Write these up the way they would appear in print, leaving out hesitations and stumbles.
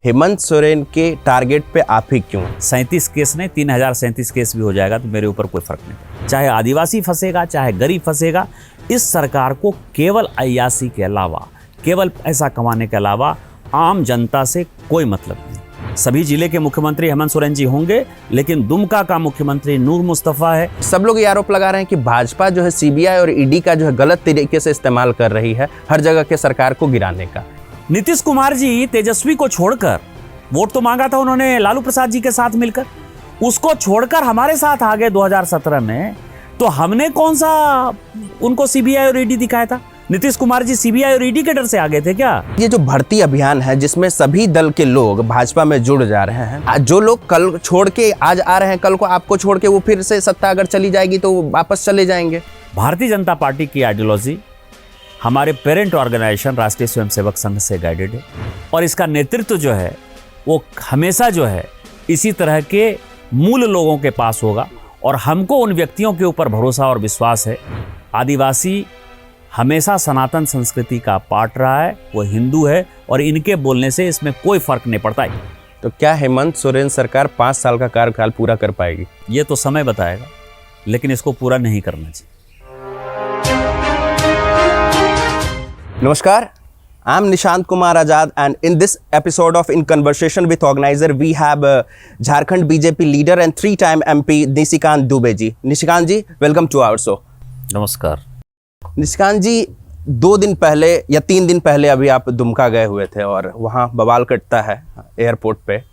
हेमंत सोरेन के टारगेट पे आप ही क्यों? 37 केस नहीं, 3037 केस भी हो जाएगा तो मेरे ऊपर कोई फर्क नहीं पड़ेगा। चाहे आदिवासी फंसेगा, चाहे गरीब फंसेगा, इस सरकार को केवल अय्यासी के अलावा, केवल पैसा कमाने के अलावा आम जनता से कोई मतलब नहीं। सभी जिले के मुख्यमंत्री हेमंत सोरेन जी होंगे, लेकिन दुमका का मुख्यमंत्री नूर मुस्तफा है। सब लोग ये आरोप लगा रहे हैं कि भाजपा जो है सीबीआई और ईडी का जो है गलत तरीके से इस्तेमाल कर रही है हर जगह के सरकार को गिराने का। नीतीश कुमार जी तेजस्वी को छोड़कर, वोट तो मांगा था उन्होंने लालू प्रसाद जी के साथ मिलकर, उसको छोड़कर हमारे साथ आ गए 2017 में। तो हमने कौन सा उनको सीबीआई और ईडी दिखाया था? नीतीश कुमार जी सीबीआई और ईडी के डर से आ गए थे क्या? ये जो भर्ती अभियान है जिसमें सभी दल के लोग भाजपा में जुड़ जा रहे हैं, जो लोग कल छोड़ के आज आ रहे हैं, कल को आपको छोड़ के वो फिर से सत्ता अगर चली जाएगी तो वापस चले जाएंगे। भारतीय जनता पार्टी की आइडियोलॉजी हमारे पेरेंट ऑर्गेनाइजेशन राष्ट्रीय स्वयंसेवक संघ से गाइडेड है, और इसका नेतृत्व जो है वो हमेशा जो है इसी तरह के मूल लोगों के पास होगा, और हमको उन व्यक्तियों के ऊपर भरोसा और विश्वास है। आदिवासी हमेशा सनातन संस्कृति का पार्ट रहा है, वो हिंदू है, और इनके बोलने से इसमें कोई फर्क नहीं पड़ता है। तो क्या हेमंत सोरेन सरकार 5 साल का कार्यकाल पूरा कर पाएगी? ये तो समय बताएगा, लेकिन इसको पूरा नहीं करना चाहिए। Namaskar, I'm Nishant Kumar Azad, and in this episode of In Conversation with Organizer, we have Jharkhand BJP leader and 3-time MP Nishikant Dubey ji. Nishikant ji, welcome to our show. नमस्कार। निशिकांत जी, 2 दिन पहले या 3 दिन पहले अभी आप दुमका गए हुए थे और वहाँ बवाल कटता है एयरपोर्ट पे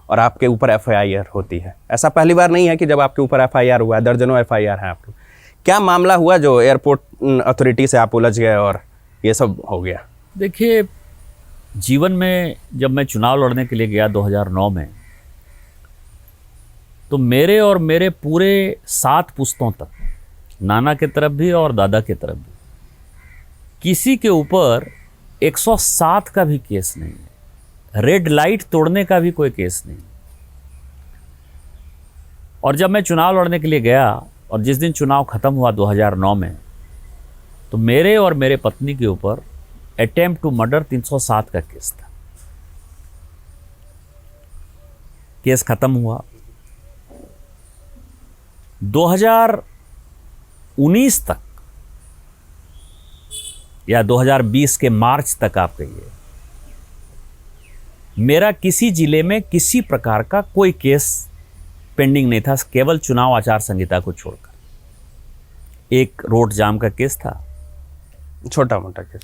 और आपके ऊपर FIR होती है। ऐसा पहली बार नहीं है कि जब आपके ऊपर FIR हुआ है, दर्जनों FIR हैं आपके। क्या मामला हुआ जो एयरपोर्ट अथॉरिटी से आप उलझ गए और ये सब हो गया? देखिए, जीवन में जब मैं चुनाव लड़ने के लिए गया 2009 में, तो मेरे और मेरे पूरे 7 पुश्तों तक, नाना के तरफ भी और दादा के तरफ भी, किसी के ऊपर 107 का भी केस नहीं है, रेड लाइट तोड़ने का भी कोई केस नहीं। और जब मैं चुनाव लड़ने के लिए गया और जिस दिन चुनाव ख़त्म हुआ 2009 में, तो मेरे और मेरे पत्नी के ऊपर अटेम्प्ट टू मर्डर 307 का केस था। केस खत्म हुआ 2019 तक या 2020 के मार्च तक, आप कहिए, मेरा किसी जिले में किसी प्रकार का कोई केस पेंडिंग नहीं था, केवल चुनाव आचार संहिता को छोड़कर। एक रोड जाम का केस था, छोटा मोटा केस,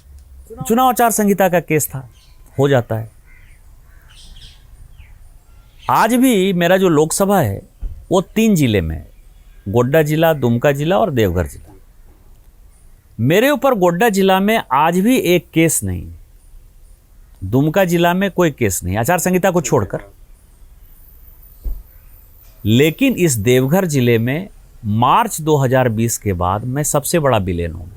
चुनाव आचार संहिता का केस था, हो जाता है। आज भी मेरा जो लोकसभा है वो 3 जिले में है, गोड्डा जिला, दुमका जिला और देवघर जिला। मेरे ऊपर गोड्डा जिला में आज भी एक केस नहीं, दुमका जिला में कोई केस नहीं, आचार संहिता को छोड़कर। लेकिन इस देवघर जिले में मार्च 2020 के बाद मैं सबसे बड़ा विलेन हूं,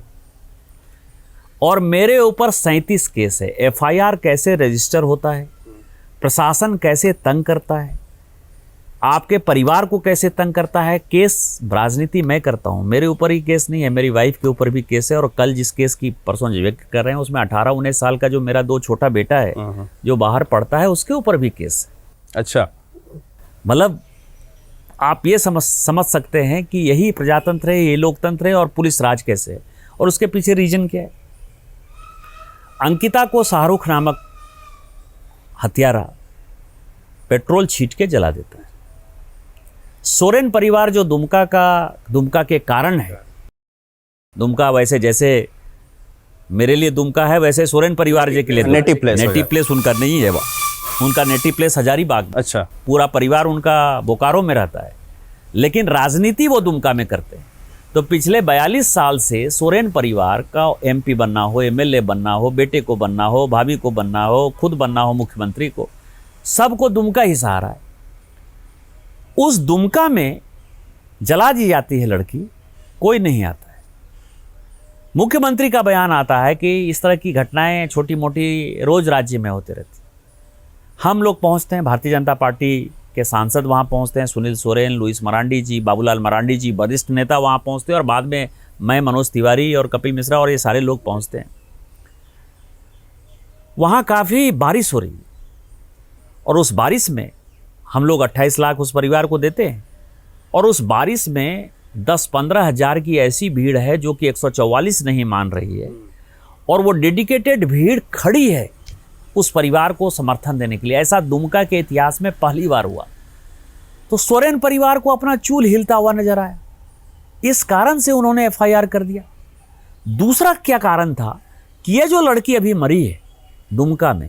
और मेरे ऊपर 37 केस है। FIR कैसे रजिस्टर होता है, प्रशासन कैसे तंग करता है, आपके परिवार को कैसे तंग करता है। केस राजनीति मैं करता हूं, मेरे ऊपर ही केस नहीं है, मेरी वाइफ के ऊपर भी केस है। और कल जिस केस की परसों व्यक्त कर रहे हैं उसमें 18-19 साल का जो मेरा 2 छोटा बेटा है जो बाहर पढ़ता है, उसके ऊपर भी केस है। अच्छा, मतलब आप ये समझ सकते हैं कि यही प्रजातंत्र है, ये लोकतंत्र है, और पुलिस राज कैसे है। और उसके पीछे रीजन क्या है? अंकिता को शाहरुख नामक हत्यारा पेट्रोल छींट के जला देता है। सोरेन परिवार जो दुमका के कारण है, दुमका वैसे जैसे मेरे लिए दुमका है, वैसे सोरेन परिवार जी के लिए नेटिव प्लेस उनका नहीं है, उनका नेटिव प्लेस हजारीबाग। अच्छा, पूरा परिवार उनका बोकारो में रहता है, लेकिन राजनीति वो दुमका में करते हैं। तो पिछले 42 साल से सोरेन परिवार का MP बनना हो, MLA बनना हो, बेटे को बनना हो, भाभी को बनना हो, खुद बनना हो मुख्यमंत्री को, सबको दुमका ही सहारा है। उस दुमका में जला दी जाती है लड़की, कोई नहीं आता है। मुख्यमंत्री का बयान आता है कि इस तरह की घटनाएं छोटी मोटी रोज राज्य में होती रहती। हम लोग पहुंचते हैं, भारतीय जनता पार्टी के सांसद वहां पहुंचते हैं, सुनील सोरेन, लुइस मरांडी जी, बाबूलाल मरांडी जी, वरिष्ठ नेता वहां पहुंचते हैं, और बाद में मैं, मनोज तिवारी और कपिल मिश्रा और ये सारे लोग पहुंचते हैं। वहां काफ़ी बारिश हो रही है और उस बारिश में हम लोग 28 लाख उस परिवार को देते हैं, और उस बारिश में 10-15 हज़ार की ऐसी भीड़ है जो कि 144 नहीं मान रही है, और वो डेडिकेटेड भीड़ खड़ी है उस परिवार को समर्थन देने के लिए। ऐसा दुमका के इतिहास में पहली बार हुआ। तो सोरेन परिवार को अपना चूल हिलता हुआ नजर आया, इस कारण से उन्होंने एफआईआर कर दिया। दूसरा क्या कारण था कि ये जो लड़की अभी मरी है दुमका में,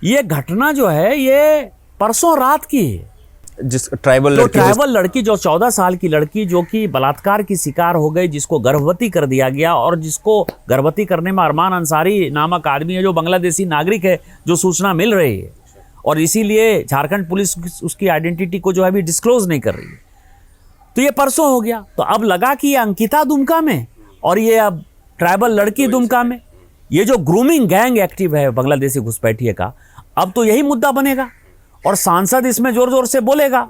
ये घटना जो है ये परसों रात की है। जिस ट्राइबल तो लड़की ट्राइबल लड़की जो 14 साल की लड़की जो कि बलात्कार की शिकार हो गई, जिसको गर्भवती कर दिया गया, और जिसको गर्भवती करने में अरमान अंसारी नामक आदमी है जो बांग्लादेशी नागरिक है, जो सूचना मिल रही है, और इसीलिए झारखंड पुलिस उसकी आइडेंटिटी को जो है अभी डिस्क्लोज नहीं कर रही है। तो ये परसों हो गया। तो अब लगा कि ये अंकिता दुमका में और ये अब ट्राइबल लड़की दुमका में, ये जो ग्रूमिंग गैंग एक्टिव है बांग्लादेशी घुसपैठिए का, अब तो यही मुद्दा बनेगा और सांसद इसमें जोर जोर से बोलेगा।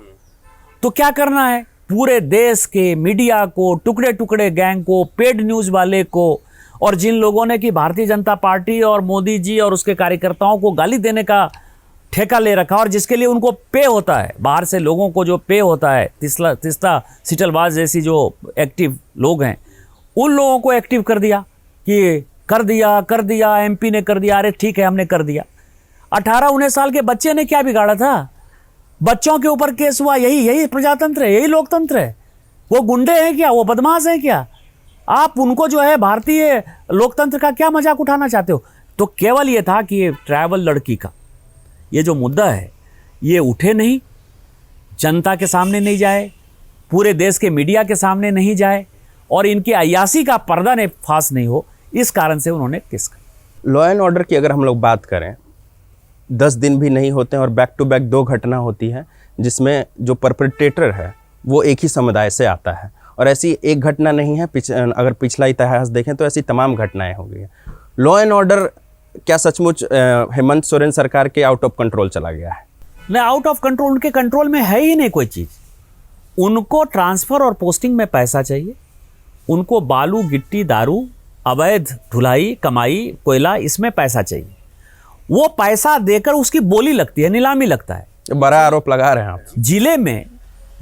तो क्या करना है, पूरे देश के मीडिया को, टुकड़े टुकड़े गैंग को, पेड न्यूज वाले को, और जिन लोगों ने कि भारतीय जनता पार्टी और मोदी जी और उसके कार्यकर्ताओं को गाली देने का ठेका ले रखा, और जिसके लिए उनको पे होता है, बाहर से लोगों को जो पे होता है, तिस्ता सिटलबाज जैसी जो एक्टिव लोग हैं, उन लोगों को एक्टिव कर दिया कि कर दिया एमपी ने कर दिया। अरे ठीक है, हमने कर दिया। 18-19 साल के बच्चे ने क्या बिगाड़ा था? बच्चों के ऊपर केस हुआ। यही प्रजातंत्र है, यही लोकतंत्र है। वो गुंडे हैं क्या? वो बदमाश हैं क्या? आप उनको जो है भारतीय लोकतंत्र का क्या मजाक उठाना चाहते हो? तो केवल ये था कि ये ट्राइबल लड़की का ये जो मुद्दा है ये उठे नहीं, जनता के सामने नहीं जाए, पूरे देश के मीडिया के सामने नहीं जाए, और इनकी अय्यासी का पर्दा ने फांस नहीं हो, इस कारण से उन्होंने केस किया। लॉ एंड ऑर्डर की अगर हम लोग बात करें, 10 दिन भी नहीं होते हैं और बैक टू बैक 2 घटना होती है जिसमें जो परपेट्रेटर है वो एक ही समुदाय से आता है, और ऐसी एक घटना नहीं है। अगर पिछला इतिहास देखें तो ऐसी तमाम घटनाएं हो गई हैं। लॉ एंड ऑर्डर क्या सचमुच हेमंत सोरेन सरकार के आउट ऑफ कंट्रोल चला गया है? नहीं, आउट ऑफ कंट्रोल, उनके कंट्रोल में है ही नहीं कोई चीज़। उनको ट्रांसफ़र और पोस्टिंग में पैसा चाहिए, उनको बालू गिट्टी दारू अवैध ढुलाई कमाई कोयला इसमें पैसा चाहिए। वो पैसा देकर उसकी बोली लगती है, नीलामी लगता है। बड़ा आरोप लगा रहे हैं आप। जिले में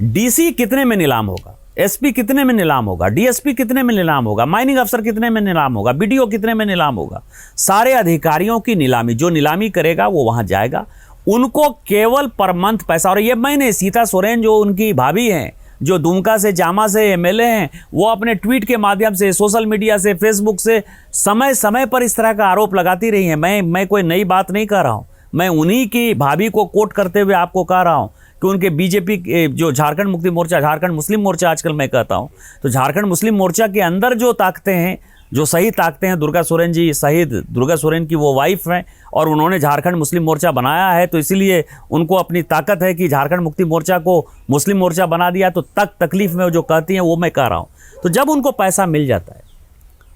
डीसी कितने में नीलाम होगा, एसपी कितने में नीलाम होगा, डीएसपी कितने में नीलाम होगा, माइनिंग अफसर कितने में नीलाम होगा, बीडीओ कितने में नीलाम होगा, सारे अधिकारियों की नीलामी, जो नीलामी करेगा वो वहां जाएगा। उनको केवल पर मंथ पैसा। और ये मैंने सीता सोरेन जो उनकी भाभी हैं, जो दुमका से जामा से एमएलए हैं, वो अपने ट्वीट के माध्यम से, सोशल मीडिया से, फेसबुक से समय समय पर इस तरह का आरोप लगाती रही हैं। मैं कोई नई बात नहीं कह रहा हूँ, मैं उन्हीं की भाभी को कोट करते हुए आपको कह रहा हूँ कि उनके बीजेपी जो झारखंड मुक्ति मोर्चा, झारखंड मुस्लिम मोर्चा आजकल मैं कहता हूँ, तो झारखंड मुस्लिम मोर्चा के अंदर जो ताकतें हैं, जो सही ताकतें हैं, दुर्गा सोरेन जी, शहीद दुर्गा सोरेन की वो वाइफ हैं, और उन्होंने झारखंड मुस्लिम मोर्चा बनाया है, तो इसीलिए उनको अपनी ताकत है कि झारखंड मुक्ति मोर्चा को मुस्लिम मोर्चा बना दिया। तो तकलीफ में जो कहती हैं वो मैं कह रहा हूँ। तो जब उनको पैसा मिल जाता है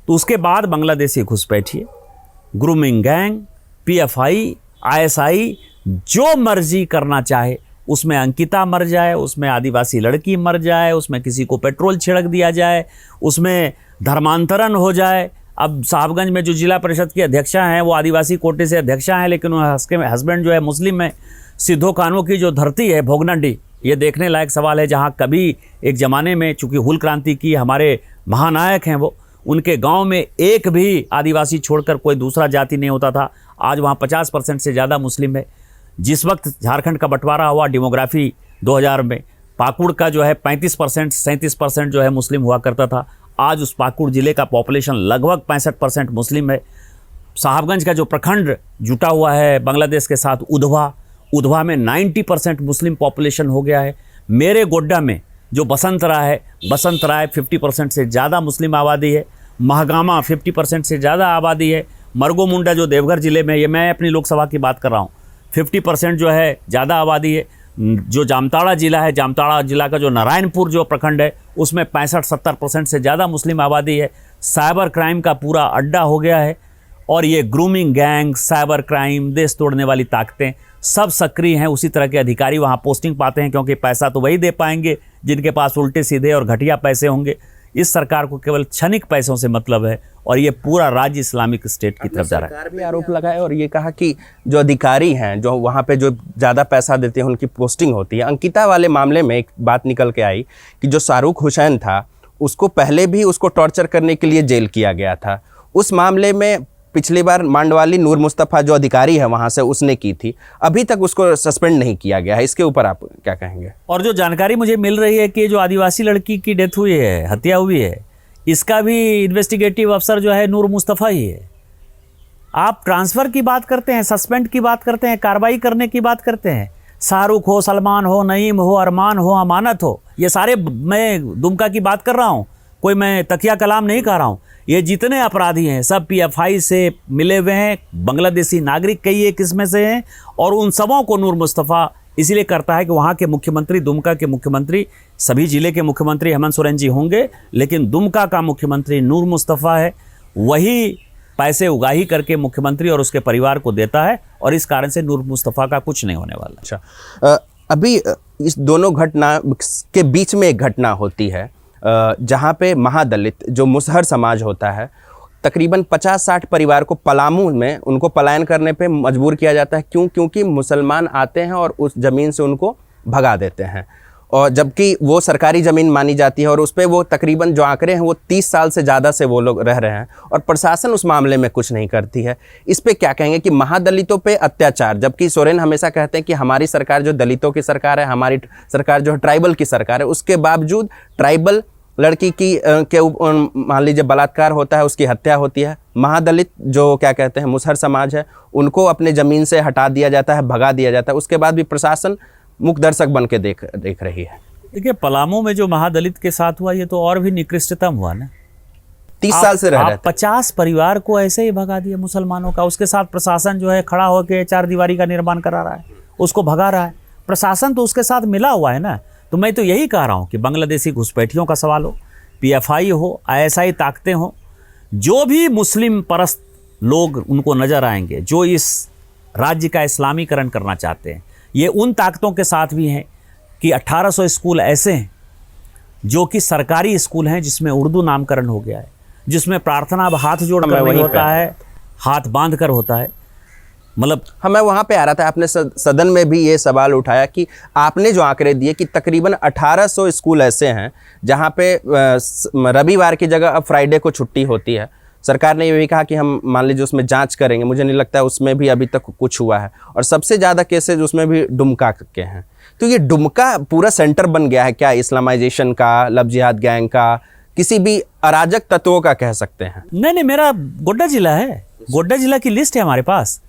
तो उसके बाद बांग्लादेशी घुसपैठिए, ग्रूमिंग गैंग, पीएफआई, आईएसआई जो मर्जी करना चाहे, उसमें अंकिता मर जाए, उसमें आदिवासी लड़की मर जाए, उसमें किसी को पेट्रोल छिड़क दिया जाए, उसमें धर्मांतरण हो जाए। अब साहबगंज में जो जिला परिषद की अध्यक्षा हैं वो आदिवासी कोटे से अध्यक्षा हैं, लेकिन उसके हस्बैंड जो है मुस्लिम है। सिद्धो कानों की जो धरती है भोगनाडी, ये देखने लायक सवाल है, जहाँ कभी एक ज़माने में, चूँकि हुल क्रांति की हमारे महानायक हैं वो, उनके गांव में एक भी आदिवासी छोड़कर कोई दूसरा जाति नहीं होता था। आज वहाँ 50% से ज़्यादा मुस्लिम है। जिस वक्त झारखंड का बंटवारा हुआ डेमोग्राफी 2000 में, पाकुड़ का जो है 35% 37% जो है मुस्लिम हुआ करता था। आज उस पाकुड़ ज़िले का पॉपुलेशन लगभग 65% मुस्लिम है। साहबगंज का जो प्रखंड जुटा हुआ है बांग्लादेश के साथ, उधवा में 90% मुस्लिम पॉपुलेशन हो गया है। मेरे गोड्डा में जो बसंत राय 50% से ज़्यादा मुस्लिम आबादी है। महगामा 50% से ज़्यादा आबादी है। मरगो मुंडा जो देवघर ज़िले में, ये मैं अपनी लोकसभा की बात कर रहा हूँ, 50% जो है ज़्यादा आबादी है। जो जामताड़ा ज़िला है, जामताड़ा ज़िला का जो नारायणपुर जो प्रखंड है, उसमें 65-70% से ज़्यादा मुस्लिम आबादी है। साइबर क्राइम का पूरा अड्डा हो गया है, और ये ग्रूमिंग गैंग, साइबर क्राइम, देश तोड़ने वाली ताकतें सब सक्रिय हैं। उसी तरह के अधिकारी वहाँ पोस्टिंग पाते हैं, क्योंकि पैसा तो वही दे पाएंगे जिनके पास उल्टे सीधे और घटिया पैसे होंगे। इस सरकार को केवल क्षणिक पैसों से मतलब है और ये पूरा राज्य इस्लामिक स्टेट की तरफ जा रहा है। सरकार भी आरोप लगाया और ये कहा कि जो अधिकारी हैं जो वहाँ पे जो ज़्यादा पैसा देते हैं उनकी पोस्टिंग होती है। अंकिता वाले मामले में एक बात निकल के आई कि जो शाहरुख हुसैन था उसको पहले भी उसको टॉर्चर करने के लिए जेल किया गया था। उस मामले में पिछली बार मांडवाली नूर मुस्तफ़ा जो अधिकारी है वहाँ से उसने की थी, अभी तक उसको सस्पेंड नहीं किया गया है। इसके ऊपर आप क्या कहेंगे? और जो जानकारी मुझे मिल रही है कि जो आदिवासी लड़की की डेथ हुई है, हत्या हुई है, इसका भी इन्वेस्टिगेटिव अफसर जो है नूर मुस्तफ़ा ही है। आप ट्रांसफ़र की बात करते हैं, सस्पेंड की बात करते हैं, कार्रवाई करने की बात करते हैं। शाहरुख हो, सलमान हो, नईम हो, अरमान हो, अमानत हो, ये सारे मैं दुमका की बात कर रहा हूँ, कोई मैं तकिया कलाम नहीं कह रहा हूँ। ये जितने अपराधी हैं सब PFI से मिले हुए हैं, बांग्लादेशी नागरिक कई एक इसमें से हैं और उन सबों को नूर मुस्तफ़ा इसीलिए करता है कि वहाँ के मुख्यमंत्री, दुमका के मुख्यमंत्री, सभी जिले के मुख्यमंत्री हेमंत सोरेन जी होंगे, लेकिन दुमका का मुख्यमंत्री नूर मुस्तफ़ा है। वही पैसे उगाही करके मुख्यमंत्री और उसके परिवार को देता है और इस कारण से नूर मुस्तफ़ा का कुछ नहीं होने वाला। अच्छा, अभी इस दोनों घटना के बीच में एक घटना होती है जहाँ पे महादलित जो मुसहर समाज होता है तकरीबन 50-60 परिवार को पलामू में उनको पलायन करने पे मजबूर किया जाता है। क्योंकि मुसलमान आते हैं और उस ज़मीन से उनको भगा देते हैं, और जबकि वो सरकारी ज़मीन मानी जाती है और उस पर वो तकरीबन जो आंकड़े हैं वो 30 साल से ज़्यादा से वो लोग रह रहे हैं और प्रशासन उस मामले में कुछ नहीं करती है। इस पे क्या कहेंगे कि महादलितों पे अत्याचार, जबकि सोरेन हमेशा कहते हैं कि हमारी सरकार जो दलितों की सरकार है, हमारी सरकार जो है ट्राइबल की सरकार है, उसके बावजूद ट्राइबल लड़की की के मान लीजिए बलात्कार होता है, उसकी हत्या होती है। महादलित जो क्या कहते हैं मुसहर समाज है उनको अपने ज़मीन से हटा दिया जाता है, भगा दिया जाता है, उसके बाद भी प्रशासन मुख दर्शक बन के देख रही है। देखिए, पलामू में जो महादलित के साथ हुआ ये तो और भी निकृष्टतम हुआ ना। 30 साल से रह रहे थे। 50 परिवार को ऐसे ही भगा दिया मुसलमानों का, उसके साथ प्रशासन जो है खड़ा होकर चार दीवारी का निर्माण करा रहा है, उसको भगा रहा है। प्रशासन तो उसके साथ मिला हुआ है ना। तो मैं तो यही कह रहा हूँ कि बांग्लादेशी घुसपैठियों का सवाल हो, PFI हो, ISI ताकतें हो, जो भी मुस्लिम परस्त लोग उनको नज़र आएंगे जो इस राज्य का इस्लामीकरण करना चाहते हैं, ये उन ताकतों के साथ भी हैं कि 1800 स्कूल ऐसे हैं जो कि सरकारी स्कूल हैं जिसमें उर्दू नामकरण हो गया है, जिसमें प्रार्थना अब हाथ जोड़ कर नहीं होता है, हाथ बांध कर होता है। मतलब मैं वहाँ पे आ रहा था, आपने सदन में भी ये सवाल उठाया कि आपने जो आंकड़े दिए कि तकरीबन 1800 स्कूल ऐसे हैं जहाँ पे रविवार की जगह अब फ्राइडे को छुट्टी होती है। सरकार ने ये भी कहा कि हम मान लीजिए उसमें जांच करेंगे, मुझे नहीं लगता है उसमें भी अभी तक कुछ हुआ है, और सबसे ज़्यादा केसेज उसमें भी डुमका के हैं। तो ये डुमका पूरा सेंटर बन गया है क्या इस्लामाइजेशन का, लव जिहाद गैंग का, किसी भी अराजक तत्वों का कह सकते हैं? नहीं, मेरा गोड्डा जिला है, गोड्डा जिला की लिस्ट है हमारे पास।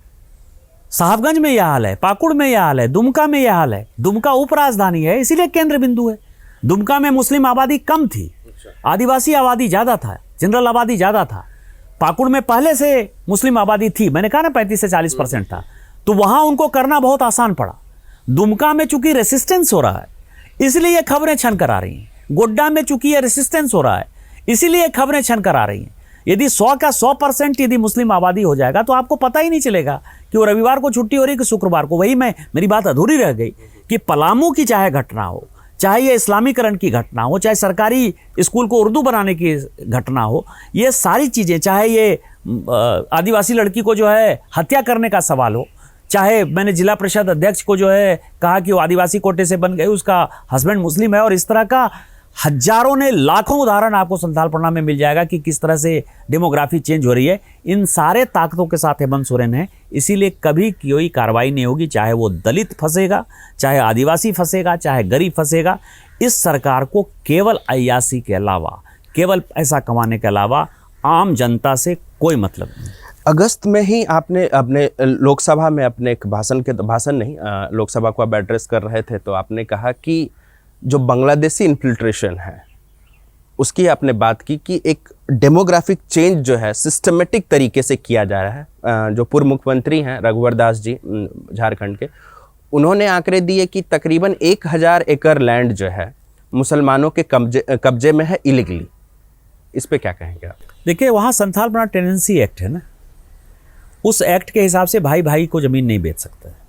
साहबगंज में यह हाल है, पाकुड़ में यह हाल है, दुमका में यह हाल है। दुमका उप राजधानी है इसीलिए केंद्र बिंदु है। दुमका में मुस्लिम आबादी कम थी, आदिवासी आबादी ज़्यादा था, जनरल आबादी ज़्यादा था। पाकुड़ में पहले से मुस्लिम आबादी थी, मैंने कहा ना 35 से 40% था, तो वहाँ उनको करना बहुत आसान पड़ा। दुमका में चूंकि रेसिस्टेंस हो रहा है इसलिए ये खबरें छन कर आ रही हैं। गोड्डा में चूंकि ये रेसिस्टेंस हो रहा है इसीलिए खबरें छन कर आ रही हैं। यदि 100 का 100% यदि मुस्लिम आबादी हो जाएगा तो आपको पता ही नहीं चलेगा कि वो रविवार को छुट्टी हो रही कि शुक्रवार को। वही मेरी बात अधूरी रह गई कि पलामू की चाहे घटना हो, चाहे ये इस्लामीकरण की घटना हो, चाहे सरकारी स्कूल को उर्दू बनाने की घटना हो, ये सारी चीज़ें, चाहे ये आदिवासी लड़की को जो है हत्या करने का सवाल हो, चाहे मैंने जिला परिषद अध्यक्ष को जो है कहा कि वो आदिवासी कोटे से बन गए, उसका हस्बैंड मुस्लिम है, और इस तरह का हजारों ने लाखों उदाहरण आपको संथाल पढ़ना में मिल जाएगा कि किस तरह से डेमोग्राफी चेंज हो रही है। इन सारे ताकतों के साथ हेमंत सोरेन है, इसीलिए कभी कोई कार्रवाई नहीं होगी, चाहे वो दलित फंसेगा, चाहे आदिवासी फंसेगा, चाहे गरीब फंसेगा। इस सरकार को केवल अय्यासी के अलावा, केवल पैसा कमाने के अलावा आम जनता से कोई मतलब नहीं। अगस्त में ही आपने अपने लोकसभा में अपने एक लोकसभा को आप एड्रेस कर रहे थे, तो आपने कहा कि जो बांग्लादेशी इन्फिल्ट्रेशन है उसकी आपने बात की कि एक डेमोग्राफिक चेंज जो है सिस्टमेटिक तरीके से किया जा रहा है। जो पूर्व मुख्यमंत्री हैं रघुवर दास जी झारखंड के, उन्होंने आंकड़े दिए कि तकरीबन 1000 एकड़ लैंड जो है मुसलमानों के कब्जे में है इलीगली। इस पे क्या कहेंगे आप? देखिए, वहाँ संथाल बना टेनेंसी एक्ट है ना, उस एक्ट के हिसाब से भाई भाई को ज़मीन नहीं बेच सकता है।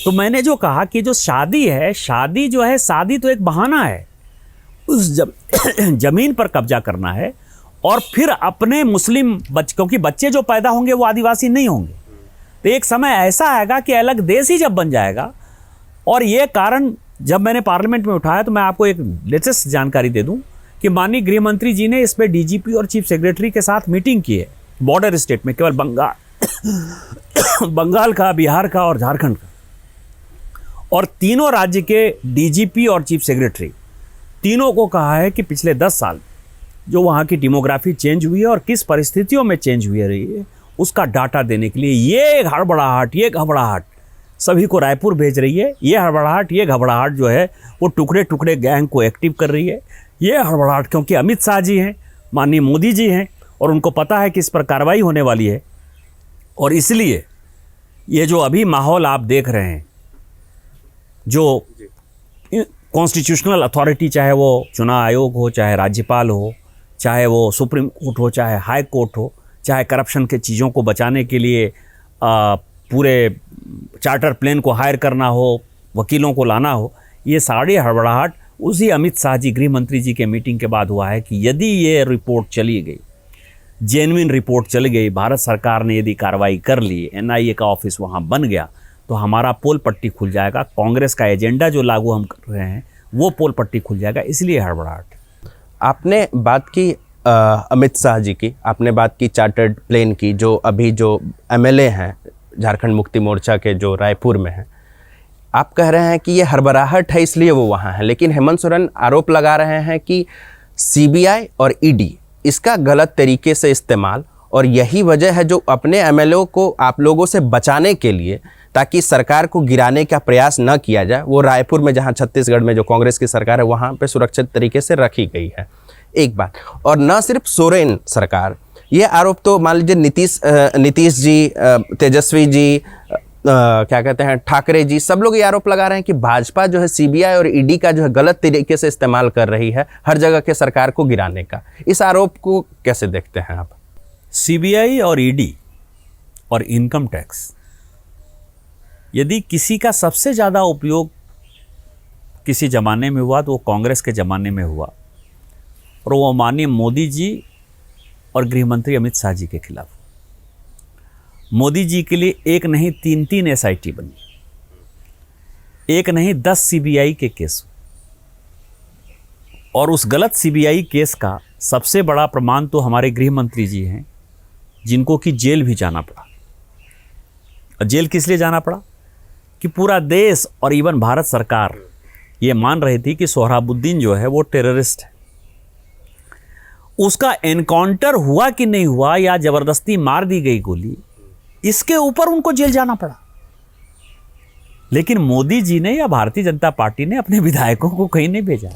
तो मैंने जो कहा कि जो शादी है, शादी जो है, शादी तो एक बहाना है। उस जमीन पर कब्जा करना है और फिर अपने मुस्लिम क्योंकि बच्चे जो पैदा होंगे वो आदिवासी नहीं होंगे, तो एक समय ऐसा आएगा कि अलग देश ही जब बन जाएगा। और ये कारण जब मैंने पार्लियामेंट में उठाया तो मैं आपको एक लेटेस्ट जानकारी दे दूं कि माननीय गृह मंत्री जी ने इस पे डीजीपी और चीफ सेक्रेटरी के साथ मीटिंग की है बॉर्डर स्टेट में, केवल बंगाल का, बिहार का और झारखंड का, और तीनों राज्य के डीजीपी और चीफ सेक्रेटरी तीनों को कहा है कि पिछले 10 साल जो वहाँ की डेमोग्राफी चेंज हुई है और किस परिस्थितियों में चेंज हुई रही है उसका डाटा देने के लिए ये घबराहट सभी को रायपुर भेज रही है। ये घबराहट जो है वो टुकड़े टुकड़े गैंग को एक्टिव कर रही है। ये हड़बड़ाहट क्योंकि अमित शाह जी हैं, माननीय मोदी जी हैं और उनको पता है कि इस पर कार्रवाई होने वाली है, और इसलिए ये जो अभी माहौल आप देख रहे हैं, जो कॉन्स्टिट्यूशनल अथॉरिटी, चाहे वो चुनाव आयोग हो, चाहे राज्यपाल हो, चाहे वो सुप्रीम कोर्ट हो, चाहे हाई कोर्ट हो, चाहे करप्शन के चीज़ों को बचाने के लिए पूरे चार्टर प्लेन को हायर करना हो, वकीलों को लाना हो, ये सारी हड़बड़ाहट उसी अमित शाह जी गृह मंत्री जी के मीटिंग के बाद हुआ है कि यदि ये रिपोर्ट चली गई, जेन्युइन रिपोर्ट चली गई, भारत सरकार ने यदि कार्रवाई कर ली, एनआईए का ऑफिस वहाँ बन गया, तो हमारा पोल पट्टी खुल जाएगा। कांग्रेस का एजेंडा जो लागू हम कर रहे हैं वो पोल पट्टी खुल जाएगा, इसलिए हड़बड़ाहट। आपने बात की अमित शाह जी की, आपने बात की चार्टर्ड प्लेन की, जो अभी जो एमएलए हैं झारखंड मुक्ति मोर्चा के जो रायपुर में हैं, आप कह रहे हैं कि ये हड़बड़ाहट है इसलिए वो वहाँ है, लेकिन हेमंत सोरेन आरोप लगा रहे हैं कि सीबीआई और ईडी इसका गलत तरीके से इस्तेमाल, और यही वजह है जो अपने एमएलए को आप लोगों से बचाने के लिए, ताकि सरकार को गिराने का प्रयास न किया जाए, वो रायपुर में जहाँ छत्तीसगढ़ में जो कांग्रेस की सरकार है वहाँ पे सुरक्षित तरीके से रखी गई है। एक बात, और न सिर्फ सोरेन सरकार, ये आरोप तो मान लीजिए नीतीश जी, तेजस्वी जी, क्या कहते हैं, ठाकरे जी, सब लोग ये आरोप लगा रहे हैं कि भाजपा जो है सीबीआई और ईडी का जो है गलत तरीके से इस्तेमाल कर रही है हर जगह के सरकार को गिराने का। इस आरोप को कैसे देखते हैं आप? सीबीआई और ईडी और इनकम टैक्स, यदि किसी का सबसे ज़्यादा उपयोग किसी ज़माने में हुआ तो वो कांग्रेस के ज़माने में हुआ, और वो माननीय मोदी जी और गृह मंत्री अमित शाह जी के खिलाफ। मोदी जी के लिए एक नहीं 3 एसआईटी बनी, एक नहीं 10 सीबीआई के केस, और उस गलत सीबीआई केस का सबसे बड़ा प्रमाण तो हमारे गृह मंत्री जी हैं, जिनको कि जेल भी जाना पड़ा। और जेल किस लिए जाना पड़ा कि पूरा देश और इवन भारत सरकार ये मान रही थी कि सोहराबुद्दीन जो है वो टेररिस्ट है। उसका एनकाउंटर हुआ कि नहीं हुआ या जबरदस्ती मार दी गई गोली, इसके ऊपर उनको जेल जाना पड़ा। लेकिन मोदी जी ने या भारतीय जनता पार्टी ने अपने विधायकों को कहीं नहीं भेजा।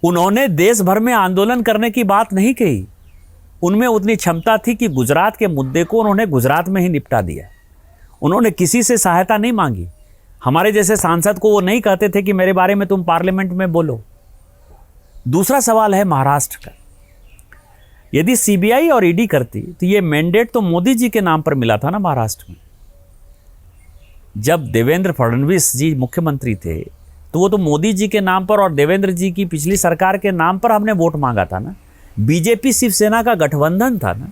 उन्होंने देश भर में आंदोलन करने की बात नहीं कही। उनमें उतनी क्षमता थी कि गुजरात के मुद्दे को उन्होंने गुजरात में ही निपटा दिया। उन्होंने किसी से सहायता नहीं मांगी। हमारे जैसे सांसद को वो नहीं कहते थे कि मेरे बारे में तुम पार्लियामेंट में बोलो। दूसरा सवाल है महाराष्ट्र का। यदि सीबीआई और ईडी करती तो ये मैंडेट तो मोदी जी के नाम पर मिला था ना महाराष्ट्र में। जब देवेंद्र फडणवीस जी मुख्यमंत्री थे तो वो तो मोदी जी के नाम पर और देवेंद्र जी की पिछली सरकार के नाम पर हमने वोट मांगा था ना। बीजेपी शिवसेना का गठबंधन था ना।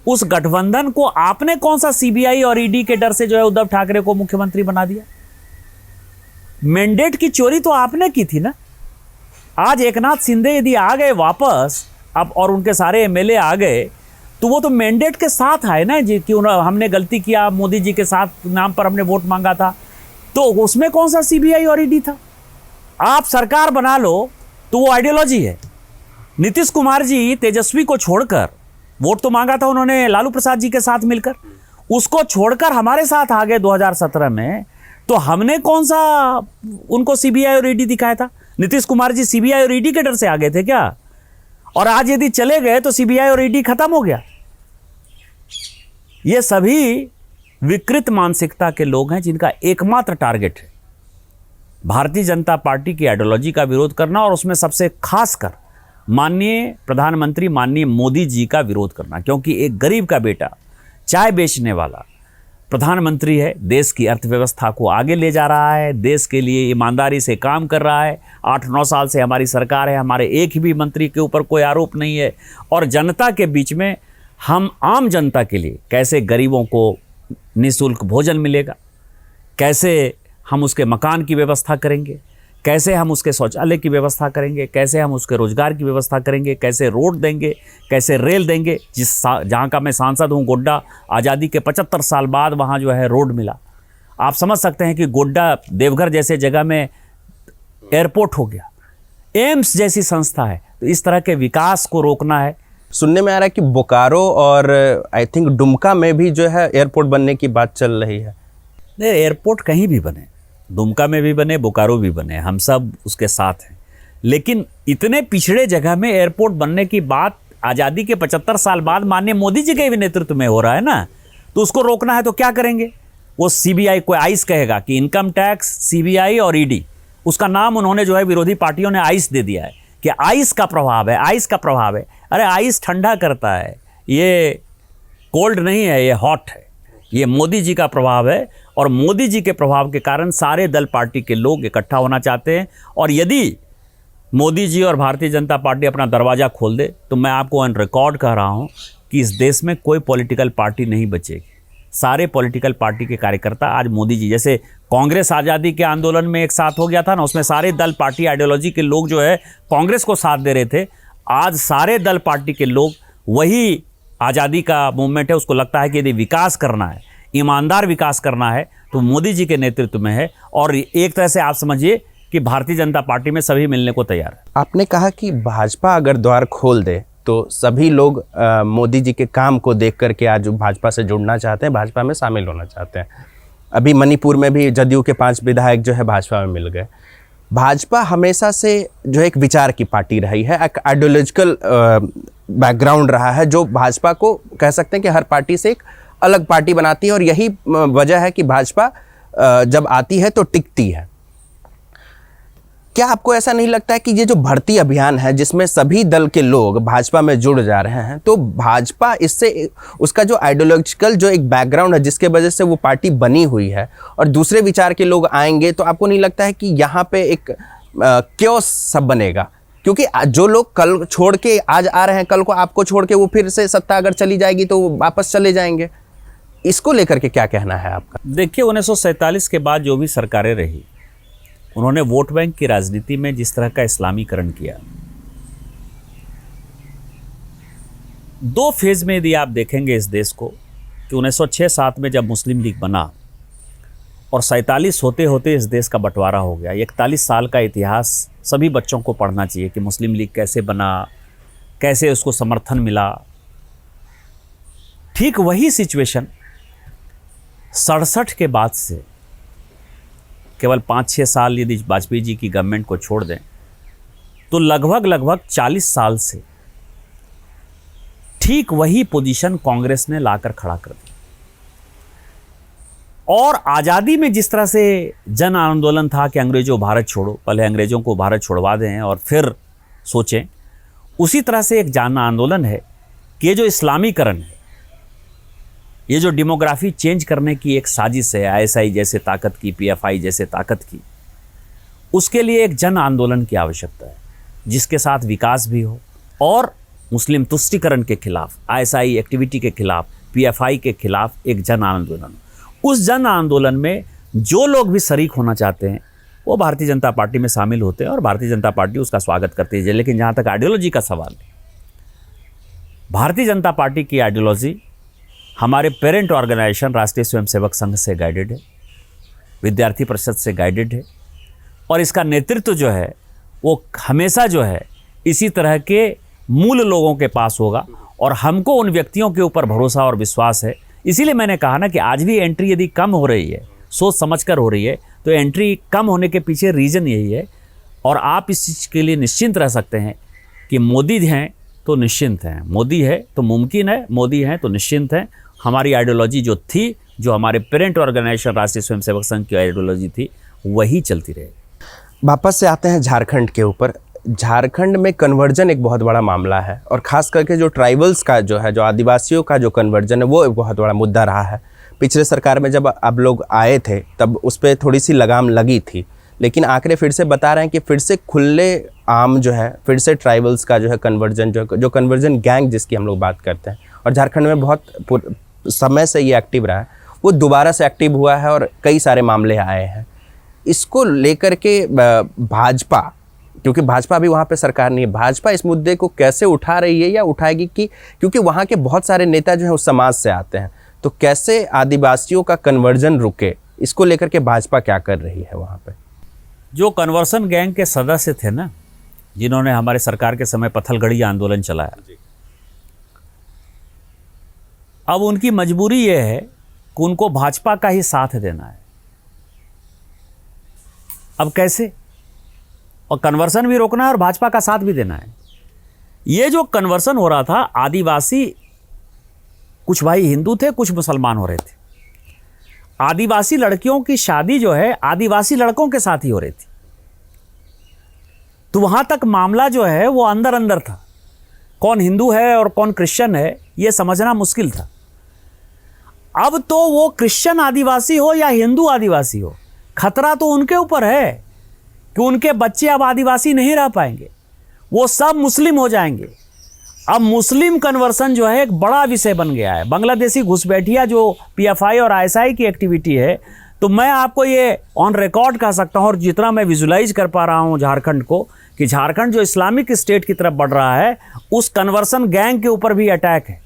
उस गठबंधन को आपने कौन सा सीबीआई और ईडी के डर से जो है उद्धव ठाकरे को मुख्यमंत्री बना दिया? मैंडेट की चोरी तो आपने की थी ना। आज एकनाथ शिंदे यदि आ गए वापस अब और उनके सारे एमएलए आ गए तो वो तो मैंडेट के साथ आए ना जी, कि हमने गलती किया, मोदी जी के साथ नाम पर हमने वोट मांगा था। तो उसमें कौन सा सीबीआई और ईडी था? आप सरकार बना लो तो वो आइडियोलॉजी है। नीतीश कुमार जी तेजस्वी को छोड़कर, वोट तो मांगा था उन्होंने लालू प्रसाद जी के साथ मिलकर, उसको छोड़कर हमारे साथ आ गए 2017 में। तो हमने कौन सा उनको सीबीआई और ईडी दिखाया था? नीतीश कुमार जी सीबीआई और ईडी के डर से आ गए थे क्या? और आज यदि चले गए तो सीबीआई और ईडी खत्म हो गया। ये सभी विकृत मानसिकता के लोग हैं जिनका एकमात्र टारगेट है भारतीय जनता पार्टी की आइडियोलॉजी का विरोध करना, और उसमें सबसे खासकर माननीय प्रधानमंत्री माननीय मोदी जी का विरोध करना। क्योंकि एक गरीब का बेटा, चाय बेचने वाला, प्रधानमंत्री है, देश की अर्थव्यवस्था को आगे ले जा रहा है, देश के लिए ईमानदारी से काम कर रहा है। 8-9 साल से हमारी सरकार है, हमारे एक भी मंत्री के ऊपर कोई आरोप नहीं है। और जनता के बीच में हम आम जनता के लिए कैसे गरीबों को निःशुल्क भोजन मिलेगा, कैसे हम उसके मकान की व्यवस्था करेंगे, कैसे हम उसके शौचालय की व्यवस्था करेंगे, कैसे हम उसके रोजगार की व्यवस्था करेंगे, कैसे रोड देंगे, कैसे रेल देंगे। जहाँ का मैं सांसद हूँ गोड्डा, आज़ादी के 75 साल बाद वहाँ जो है रोड मिला। आप समझ सकते हैं कि गोड्डा देवघर जैसे जगह में एयरपोर्ट हो गया, एम्स जैसी संस्था है। तो इस तरह के विकास को रोकना है। सुनने में आ रहा है कि बोकारो और आई थिंक दुमका में भी जो है एयरपोर्ट बनने की बात चल रही है। नहीं, एयरपोर्ट कहीं भी बने, दुमका में भी बने, बोकारो भी बने, हम सब उसके साथ हैं। लेकिन इतने पिछड़े जगह में एयरपोर्ट बनने की बात आज़ादी के 75 साल बाद माननीय मोदी जी के भी नेतृत्व में हो रहा है ना, तो उसको रोकना है तो क्या करेंगे? वो सीबीआई को आइस कहेगा कि इनकम टैक्स, सीबीआई और ईडी, उसका नाम उन्होंने जो है विरोधी पार्टियों ने आइस दे दिया है कि आइस का प्रभाव है, आइस का प्रभाव है। अरे आइस ठंडा करता है, ये कोल्ड नहीं है, ये हॉट है। ये मोदी जी का प्रभाव है और मोदी जी के प्रभाव के कारण सारे दल पार्टी के लोग इकट्ठा होना चाहते हैं। और यदि मोदी जी और भारतीय जनता पार्टी अपना दरवाज़ा खोल दे तो मैं आपको ऑन रिकॉर्ड कह रहा हूं कि इस देश में कोई पॉलिटिकल पार्टी नहीं बचेगी। सारे पॉलिटिकल पार्टी के कार्यकर्ता आज मोदी जी, जैसे कांग्रेस आज़ादी के आंदोलन में एक साथ हो गया था ना, उसमें सारे दल पार्टी आइडियोलॉजी के लोग जो है कांग्रेस को साथ दे रहे थे। आज सारे दल पार्टी के लोग, वही आज़ादी का मूवमेंट है, उसको लगता है कि यदि विकास करना है, ईमानदार विकास करना है तो मोदी जी के नेतृत्व में है। और एक तरह से आप समझिए कि भारतीय जनता पार्टी में सभी मिलने को तैयार है। आपने कहा कि भाजपा अगर द्वार खोल दे तो सभी लोग मोदी जी के काम को देख करके आज भाजपा से जुड़ना चाहते हैं, भाजपा में शामिल होना चाहते हैं। अभी मणिपुर में भी जदयू के 5 विधायक जो है भाजपा में मिल गए। भाजपा हमेशा से जो एक विचार की पार्टी रही है, एक आइडियोलॉजिकल बैकग्राउंड रहा है, जो भाजपा को कह सकते हैं कि हर पार्टी से एक अलग पार्टी बनाती है। और यही वजह है कि भाजपा जब आती है तो टिकती है। क्या आपको ऐसा नहीं लगता है कि ये जो भर्ती अभियान है जिसमें सभी दल के लोग भाजपा में जुड़ जा रहे हैं, तो भाजपा इससे उसका जो आइडियोलॉजिकल जो एक बैकग्राउंड है जिसके वजह से वो पार्टी बनी हुई है और दूसरे विचार के लोग आएंगे, तो आपको नहीं लगता है कि यहाँ पे एक क्योस सब बनेगा? क्योंकि जो लोग कल छोड़ के आज आ रहे हैं, कल को आपको छोड़ के वो फिर से सत्ता अगर चली जाएगी तो वो वापस चले जाएंगे। इसको लेकर के क्या कहना है आपका? देखिए, 1947 के बाद जो भी सरकारें रही, उन्होंने वोट बैंक की राजनीति में जिस तरह का इस्लामीकरण किया, 2 फेज में यदि आप देखेंगे इस देश को कि 1906-07 में जब मुस्लिम लीग बना और 47 होते होते इस देश का बंटवारा हो गया। 41 साल का इतिहास सभी बच्चों को पढ़ना चाहिए कि मुस्लिम लीग कैसे बना, कैसे उसको समर्थन मिला। ठीक वही सिचुएशन 67 के बाद से केवल 5-6 साल यदि वाजपेयी जी की गवर्नमेंट को छोड़ दें तो लगभग 40 साल से ठीक वही पोजीशन कांग्रेस ने लाकर खड़ा कर दी। और आज़ादी में जिस तरह से जन आंदोलन था कि अंग्रेजों भारत छोड़ो, पहले अंग्रेजों को भारत छोड़वा दें और फिर सोचें, उसी तरह से एक जन आंदोलन है कि ये जो इस्लामीकरण है, ये जो डेमोग्राफी चेंज करने की एक साजिश है, आईएसआई जैसे ताकत की, पीएफआई जैसे ताकत की, उसके लिए एक जन आंदोलन की आवश्यकता है जिसके साथ विकास भी हो और मुस्लिम तुष्टीकरण के खिलाफ, आईएसआई एक्टिविटी के खिलाफ, पीएफआई के खिलाफ एक जन आंदोलन। उस जन आंदोलन में जो लोग भी शरीक होना चाहते हैं वो भारतीय जनता पार्टी में शामिल होते हैं और भारतीय जनता पार्टी उसका स्वागत करती है। लेकिन जहाँ तक आइडियोलॉजी का सवाल है, भारतीय जनता पार्टी की आइडियोलॉजी हमारे पेरेंट ऑर्गेनाइजेशन राष्ट्रीय स्वयंसेवक संघ से गाइडेड है, विद्यार्थी परिषद से गाइडेड है और इसका नेतृत्व जो है वो हमेशा जो है इसी तरह के मूल लोगों के पास होगा और हमको उन व्यक्तियों के ऊपर भरोसा और विश्वास है। इसीलिए मैंने कहा ना कि आज भी एंट्री यदि कम हो रही है, सोच समझकर हो रही है, तो एंट्री कम होने के पीछे रीज़न यही है। और आप इस चीज़ के लिए निश्चिंत रह सकते हैं कि मोदी हैं तो निश्चिंत हैं, मोदी है तो मुमकिन है, मोदी हैं तो निश्चिंत हैं। हमारी आइडियोलॉजी जो थी, जो हमारे पेरेंट ऑर्गेनाइजेशन राष्ट्रीय स्वयंसेवक संघ की आइडियोलॉजी थी, वही चलती रहेगी। वापस से आते हैं झारखंड के ऊपर। झारखंड में कन्वर्जन एक बहुत बड़ा मामला है और ख़ास करके जो ट्राइबल्स का जो है, जो आदिवासियों का जो कन्वर्जन है, वो एक बहुत बड़ा मुद्दा रहा है। पिछले सरकार में जब आप लोग आए थे तब उस पर थोड़ी सी लगाम लगी थी, लेकिन आंकड़े फिर से बता रहे हैं कि फिर से खुले आम जो है, फिर से ट्राइबल्स का जो है कन्वर्जन, जो कन्वर्जन गैंग जिसकी हम लोग बात करते हैं, और झारखंड में बहुत समय से ये एक्टिव रहा है, वो दोबारा से एक्टिव हुआ है और कई सारे मामले आए हैं। इसको लेकर के भाजपा, क्योंकि भाजपा भी वहाँ पे सरकार नहीं है, भाजपा इस मुद्दे को कैसे उठा रही है या उठाएगी, कि क्योंकि वहाँ के बहुत सारे नेता जो हैं उस समाज से आते हैं, तो कैसे आदिवासियों का कन्वर्जन रुके, इसको लेकर के भाजपा क्या कर रही है वहाँ पे? जो कन्वर्सन गैंग के सदस्य थे ना, जिन्होंने हमारे सरकार के समय पत्थलगड़ी आंदोलन चलाया, अब उनकी मजबूरी ये है कि उनको भाजपा का ही साथ देना है। अब कैसे? और कन्वर्सन भी रोकना है और भाजपा का साथ भी देना है। ये जो कन्वर्सन हो रहा था, आदिवासी, कुछ भाई हिंदू थे, कुछ मुसलमान हो रहे थे। आदिवासी लड़कियों की शादी जो है आदिवासी लड़कों के साथ ही हो रही थी, तो वहां तक मामला जो है वो अंदर अंदर था। कौन हिंदू है और कौन क्रिश्चियन है ये समझना मुश्किल था। अब तो वो क्रिश्चियन आदिवासी हो या हिंदू आदिवासी हो, खतरा तो उनके ऊपर है कि उनके बच्चे अब आदिवासी नहीं रह पाएंगे, वो सब मुस्लिम हो जाएंगे। अब मुस्लिम कन्वर्सन जो है एक बड़ा विषय बन गया है। बांग्लादेशी घुसपैठिया जो पीएफआई और आईएसआई की एक्टिविटी है, तो मैं आपको ये ऑन रिकॉर्ड कह सकता हूँ, और जितना मैं विजुलाइज कर पा रहा हूँ झारखंड को, कि झारखंड जो इस्लामिक स्टेट की तरफ बढ़ रहा है, उस कन्वर्सन गैंग के ऊपर भी अटैक है।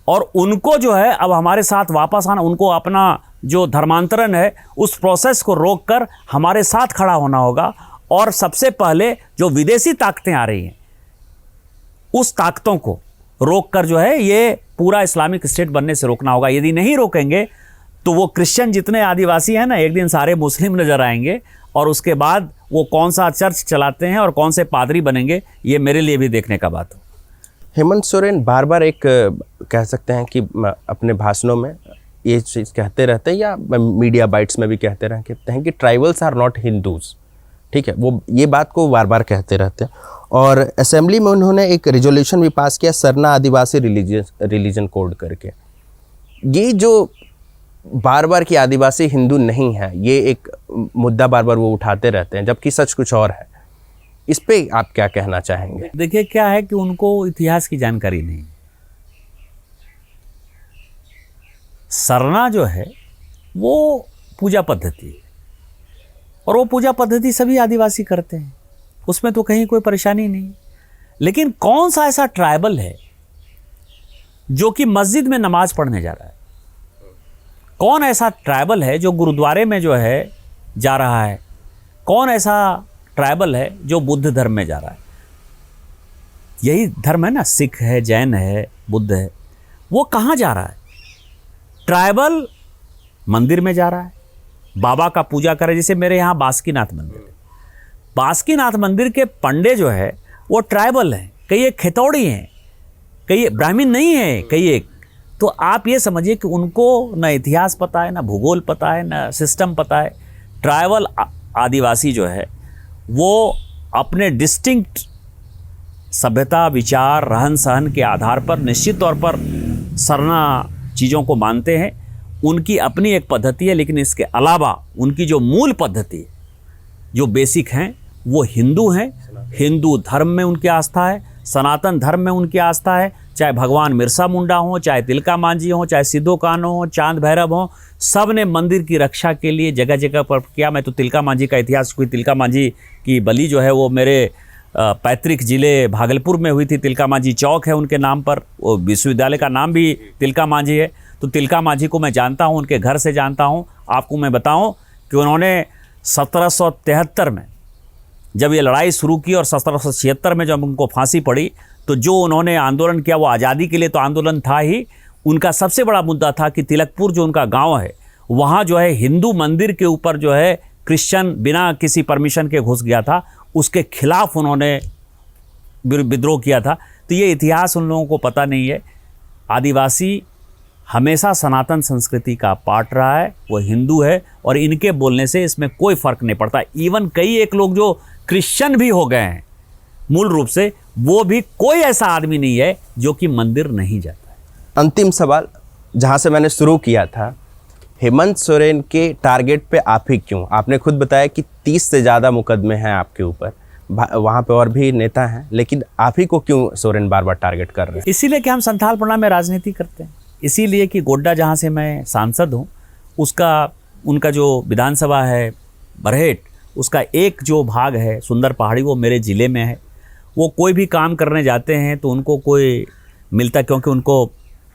और उनको जो है अब हमारे साथ वापस आना, उनको अपना जो धर्मांतरण है उस प्रोसेस को रोक कर हमारे साथ खड़ा होना होगा। और सबसे पहले जो विदेशी ताकतें आ रही हैं, उस ताकतों को रोक कर जो है ये पूरा इस्लामिक स्टेट बनने से रोकना होगा। यदि नहीं रोकेंगे तो वो क्रिश्चियन जितने आदिवासी हैं ना, एक दिन सारे मुस्लिम नजर आएंगे, और उसके बाद वो कौन सा चर्च चलाते हैं और कौन से पादरी बनेंगे, ये मेरे लिए भी देखने का बात हो। हेमंत सोरेन बार बार एक कह सकते हैं कि अपने भाषणों में ये चीज़ कहते रहते हैं, या मीडिया बाइट्स में भी कहते हैं कि ट्राइबल्स आर नॉट हिंदूज। ठीक है, वो ये बात को बार बार कहते रहते हैं। और असेंबली में उन्होंने एक रिजोल्यूशन भी पास किया, सरना आदिवासी रिलीजन कोड करके। ये जो बार बार कि आदिवासी हिंदू नहीं है, ये एक मुद्दा बार बार वो उठाते रहते हैं, जबकि सच कुछ और है। इस पे आप क्या कहना चाहेंगे? देखिए, क्या है कि उनको इतिहास की जानकारी नहीं। सरना जो है वो पूजा पद्धति है, और वो पूजा पद्धति सभी आदिवासी करते हैं, उसमें तो कहीं कोई परेशानी नहीं। लेकिन कौन सा ऐसा ट्राइबल है जो कि मस्जिद में नमाज पढ़ने जा रहा है? कौन ऐसा ट्राइबल है जो गुरुद्वारे में जो है जा रहा है? कौन ऐसा ट्राइबल है जो बुद्ध धर्म में जा रहा है? यही धर्म है ना, सिख है, जैन है, बुद्ध है। वो कहाँ जा रहा है? ट्राइबल मंदिर में जा रहा है, बाबा का पूजा करे। जैसे मेरे यहाँ बासुकीनाथ मंदिर है, बासुकीनाथ मंदिर के पंडे जो है वो ट्राइबल हैं, कई एक खेतौड़ी हैं, कई ब्राह्मण नहीं है, कई एक। तो आप ये समझिए कि उनको ना इतिहास पता है, ना भूगोल पता है, ना सिस्टम पता है। ट्राइबल आदिवासी जो है वो अपने डिस्टिंक्ट सभ्यता, विचार, रहन सहन के आधार पर निश्चित तौर पर सरना चीज़ों को मानते हैं। उनकी अपनी एक पद्धति है, लेकिन इसके अलावा उनकी जो मूल पद्धति, जो बेसिक हैं, वो हिंदू हैं। हिंदू धर्म में उनकी आस्था है, सनातन धर्म में उनकी आस्था है। चाहे भगवान मिर्सा मुंडा हो, चाहे तिलका मांझी हो, चाहे सिद्धो कान्हो हो, चांद भैरव हो, सब ने मंदिर की रक्षा के लिए जगह जगह पर किया। मैं तो तिलका मांझी का इतिहास, कोई तिलका मांझी की बलि जो है वो मेरे पैतृक जिले भागलपुर में हुई थी। तिलका मांझी चौक है उनके नाम पर, वो विश्वविद्यालय का नाम भी तिलका मांझी है। तो तिलका मांझी को मैं जानता हूँ, उनके घर से जानता हूँ। आपको मैं बताऊँ कि उन्होंने 1773 में जब ये लड़ाई शुरू की और 1776 में जब उनको फांसी पड़ी, तो जो उन्होंने आंदोलन किया वो आज़ादी के लिए तो आंदोलन था ही। उनका सबसे बड़ा मुद्दा था कि तिलकपुर जो उनका गांव है, वहाँ जो है हिंदू मंदिर के ऊपर जो है क्रिश्चियन बिना किसी परमिशन के घुस गया था, उसके खिलाफ उन्होंने विद्रोह किया था। तो ये इतिहास उन लोगों को पता नहीं है। आदिवासी हमेशा सनातन संस्कृति का पार्ट रहा है, वो हिंदू है, और इनके बोलने से इसमें कोई फ़र्क नहीं पड़ता। इवन कई एक लोग जो क्रिश्चियन भी हो गए हैं मूल रूप से, वो भी कोई ऐसा आदमी नहीं है जो कि मंदिर नहीं जाता है। अंतिम सवाल जहाँ से मैंने शुरू किया था, हेमंत सोरेन के टारगेट पे आप ही क्यों? आपने खुद बताया कि 30 से ज़्यादा मुकदमे हैं आपके ऊपर, वहाँ पे और भी नेता हैं, लेकिन आप ही को क्यों सोरेन बार बार टारगेट कर रहे हैं? इसीलिए कि हम संथालपना में राजनीति करते हैं, इसीलिए कि गोड्डा जहाँ से मैं सांसद हूँ उनका जो विधानसभा है बरहेट, उसका एक जो भाग है सुंदर पहाड़ी, वो मेरे ज़िले में है। वो कोई भी काम करने जाते हैं तो उनको कोई मिलता, क्योंकि उनको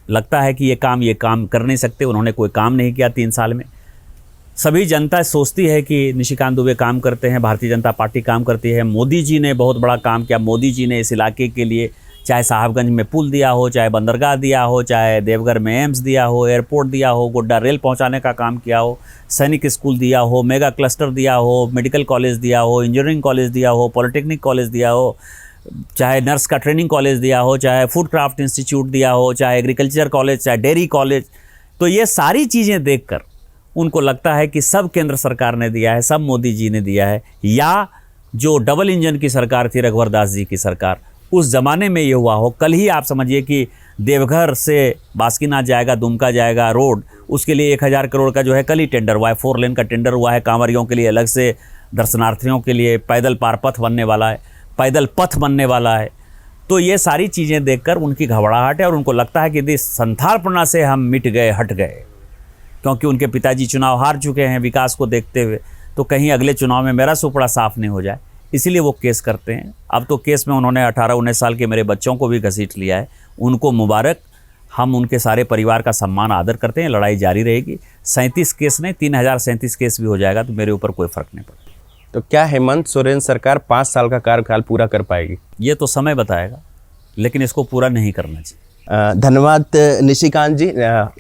लगता है कि ये काम कर नहीं सकते, उन्होंने कोई काम नहीं किया 3 साल में। सभी जनता सोचती है कि निशिकांत दुबे काम करते हैं, भारतीय जनता पार्टी काम करती है, मोदी जी ने बहुत बड़ा काम किया, मोदी जी ने इस इलाके के लिए चाहे साहबगंज में पुल दिया हो, चाहे बंदरगाह दिया हो, चाहे देवघर में एम्स दिया हो, एयरपोर्ट दिया हो, गोड्डा रेल पहुंचाने का काम किया हो, सैनिक स्कूल दिया हो, मेगा क्लस्टर दिया हो, मेडिकल कॉलेज दिया हो, इंजीनियरिंग कॉलेज दिया हो, पॉलिटेक्निक कॉलेज दिया हो, चाहे नर्स का ट्रेनिंग कॉलेज दिया हो, चाहे फूड क्राफ्ट इंस्टीट्यूट दिया हो, चाहे एग्रीकल्चर कॉलेज, चाहे डेयरी कॉलेज। तो ये सारी चीज़ें देखकर उनको लगता है कि सब केंद्र सरकार ने दिया है, सब मोदी जी ने दिया है, या जो डबल इंजन की सरकार थी रघुवर दास जी की सरकार, उस ज़माने में ये हुआ हो। कल ही आप समझिए कि देवघर से बासुकीनाथ जाएगा, दुमका जाएगा रोड, उसके लिए 1000 करोड़ का जो है कल ही टेंडर हुआ है, 4 लेन का टेंडर हुआ है, कांवरियों के लिए अलग से, दर्शनार्थियों के लिए पैदल पार पथ बनने वाला है, पैदल पथ बनने वाला है। तो ये सारी चीज़ें देखकर उनकी घबराहट है और उनको लगता है कि यदि संथालपना से हम मिट गए, हट गए, क्योंकि उनके पिताजी चुनाव हार चुके हैं विकास को देखते हुए, तो कहीं अगले चुनाव में मेरा सुपड़ा साफ नहीं हो जाए, इसीलिए वो केस करते हैं। अब तो केस में उन्होंने 18-19 साल के मेरे बच्चों को भी घसीट लिया है, उनको मुबारक। हम उनके सारे परिवार का सम्मान आदर करते हैं, लड़ाई जारी रहेगी। 37 केस नहीं, 3037 केस भी हो जाएगा तो मेरे ऊपर कोई फ़र्क नहीं पड़ेगा। तो क्या हेमंत सोरेन सरकार 5 साल का कार्यकाल पूरा कर पाएगी? ये तो समय बताएगा, लेकिन इसको पूरा नहीं करना चाहिए। धन्यवाद निशिकांत जी,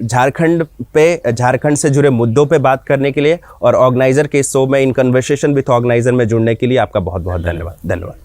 झारखंड से जुड़े मुद्दों पे बात करने के लिए और ऑर्गेनाइजर के शो में इन कन्वर्सेशन विथ ऑर्गेनाइजर में जुड़ने के लिए आपका बहुत बहुत धन्यवाद।